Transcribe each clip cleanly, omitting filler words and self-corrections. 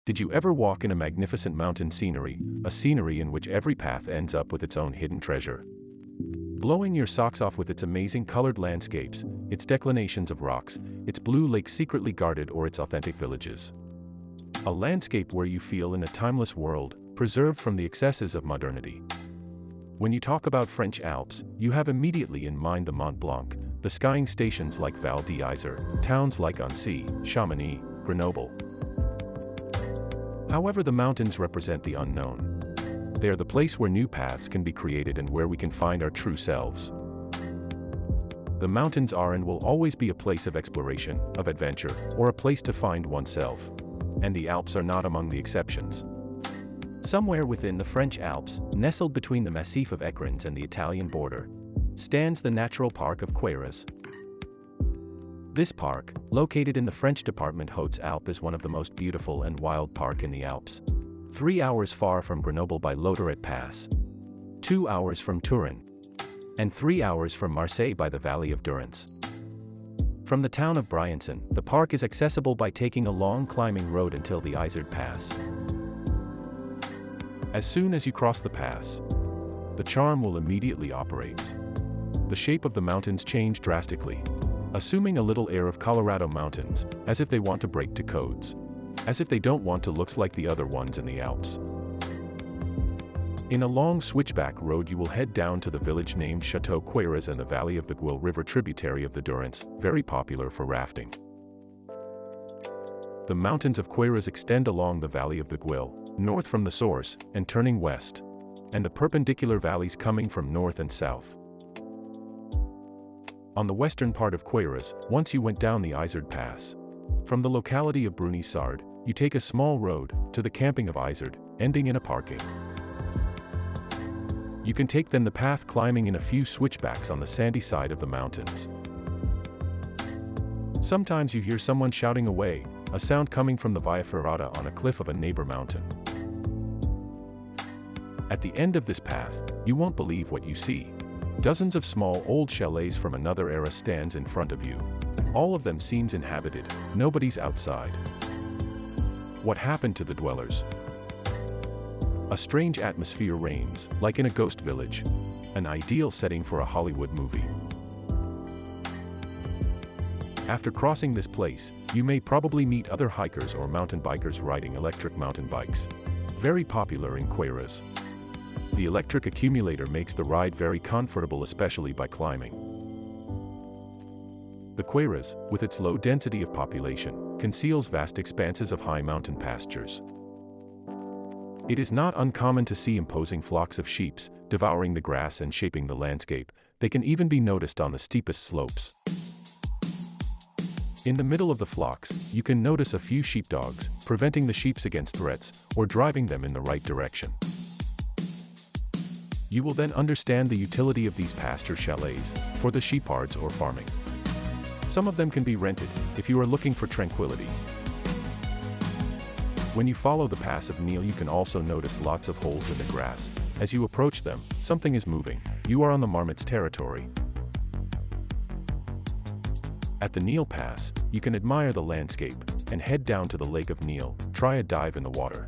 Did you ever walk in a magnificent mountain scenery, a scenery in which every path ends up with its own hidden treasure? Blowing your socks off with its amazing colored landscapes, its declinations of rocks, its blue lakes secretly guarded, or its authentic villages. A landscape where you feel in a timeless world, preserved from the excesses of modernity. When you talk about French Alps, you have immediately in mind the Mont Blanc, the skiing stations like Val d'Isère, towns like Annecy, Chamonix, Grenoble. However, the mountains represent the unknown. They are the place where new paths can be created and where we can find our true selves. The mountains are and will always be a place of exploration, of adventure, or a place to find oneself. And the Alps are not among the exceptions. Somewhere within the French Alps, nestled between the Massif of Écrins and the Italian border, stands the natural park of Queyras. This park, located in the French department Hautes-Alpes, is one of the most beautiful and wild parks in the Alps. 3 hours far from Grenoble by Loderet Pass, 2 hours from Turin, and 3 hours from Marseille by the Valley of Durance. From the town of Briançon, the park is accessible by taking a long climbing road until the Izard Pass. As soon as you cross the pass, the charm will immediately operate. The shape of the mountains change drastically, assuming a little air of Colorado mountains, as if they want to break to codes. As if they don't want to look like the other ones in the Alps. In a long switchback road you will head down to the village named Château Queyras and the valley of the Guil River, tributary of the Durance, very popular for rafting. The mountains of Queyras extend along the valley of the Guil, north from the source, and turning west, and the perpendicular valleys coming from north and south. On the western part of Queyras, once you went down the Izard Pass. From the locality of Brunissard, you take a small road to the camping of Izard, ending in a parking. You can take then the path climbing in a few switchbacks on the sandy side of the mountains. Sometimes you hear someone shouting away, a sound coming from the Via Ferrata on a cliff of a neighbor mountain. At the end of this path, you won't believe what you see. Dozens of small old chalets from another era stands in front of you. All of them seems inhabited, nobody's outside. What happened to the dwellers? A strange atmosphere reigns, like in a ghost village. An ideal setting for a Hollywood movie. After crossing this place, you may probably meet other hikers or mountain bikers riding electric mountain bikes. Very popular in Queyras. The electric accumulator makes the ride very comfortable, especially by climbing. The Queyras, with its low density of population, conceals vast expanses of high mountain pastures. It is not uncommon to see imposing flocks of sheep, devouring the grass and shaping the landscape. They can even be noticed on the steepest slopes. In the middle of the flocks, you can notice a few sheepdogs, preventing the sheep against threats, or driving them in the right direction. You will then understand the utility of these pasture chalets, for the sheepherds or farming. Some of them can be rented, if you are looking for tranquility. When you follow the pass of Nil, you can also notice lots of holes in the grass. As you approach them, something is moving. You are on the marmots' territory. At the Nil Pass, you can admire the landscape, and head down to the Lake of Nil, try a dive in the water.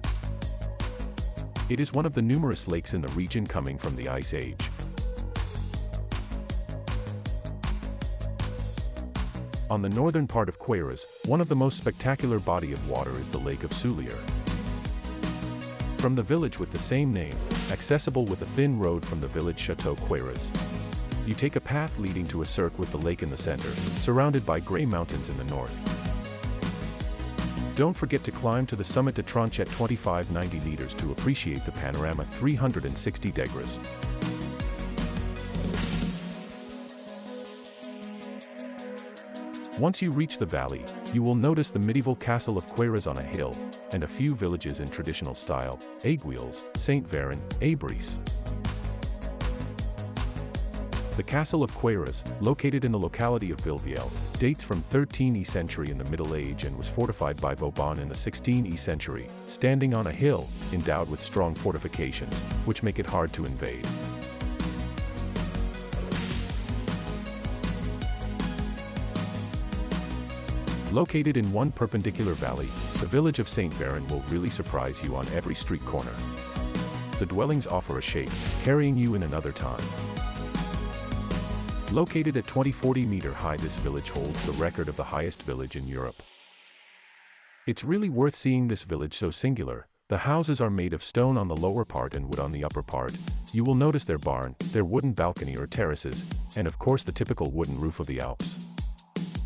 It is one of the numerous lakes in the region coming from the Ice Age. On the northern part of Queyras, one of the most spectacular body of water is the Lake of Soulier. From the village with the same name, accessible with a thin road from the village Château Queyras, you take a path leading to a cirque with the lake in the center, surrounded by gray mountains in the north. Don't forget to climb to the summit de Tronche at 2590 meters to appreciate the panorama 360 degrees. Once you reach the valley, you will notice the medieval castle of Queyras on a hill, and a few villages in traditional style, Aiguilles, Saint-Véran, Abris. The castle of Queyras, located in the locality of Villevielle, dates from 13th century in the Middle Age and was fortified by Vauban in the 16th century, standing on a hill, endowed with strong fortifications, which make it hard to invade. Located in one perpendicular valley, the village of St. Veron will really surprise you on every street corner. The dwellings offer a shape, carrying you in another time. Located at 40-meter high, this village holds the record of the highest village in Europe. It's really worth seeing this village so singular. The houses are made of stone on the lower part and wood on the upper part. You will notice their barn, their wooden balcony or terraces, and of course the typical wooden roof of the Alps.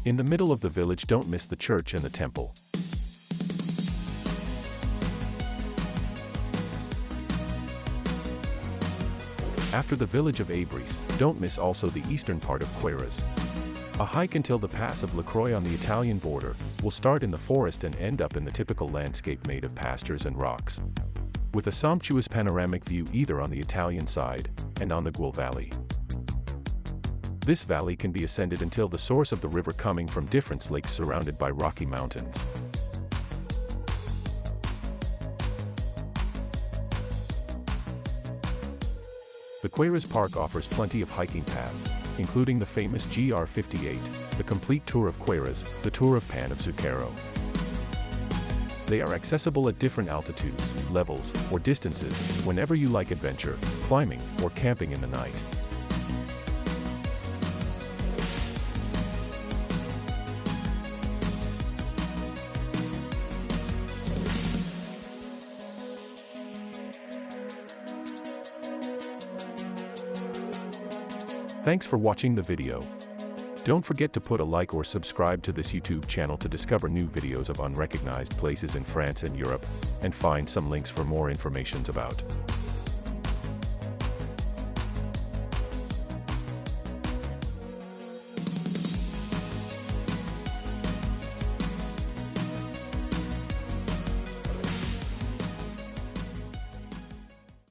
In the middle of the village, don't miss the church and the temple. After the village of Abris, don't miss also the eastern part of Queyras. A hike until the pass of La Croix on the Italian border will start in the forest and end up in the typical landscape made of pastures and rocks, with a sumptuous panoramic view either on the Italian side and on the Guil Valley. This valley can be ascended until the source of the river, coming from different lakes surrounded by rocky mountains. The Queyras Park offers plenty of hiking paths, including the famous GR58, the complete tour of Queyras, the Tour of Pan of Zucchero. They are accessible at different altitudes, levels, or distances, whenever you like adventure, climbing, or camping in the night. Thanks for watching the video. Don't forget to put a like or subscribe to this YouTube channel to discover new videos of unrecognized places in France and Europe, and find some links for more information about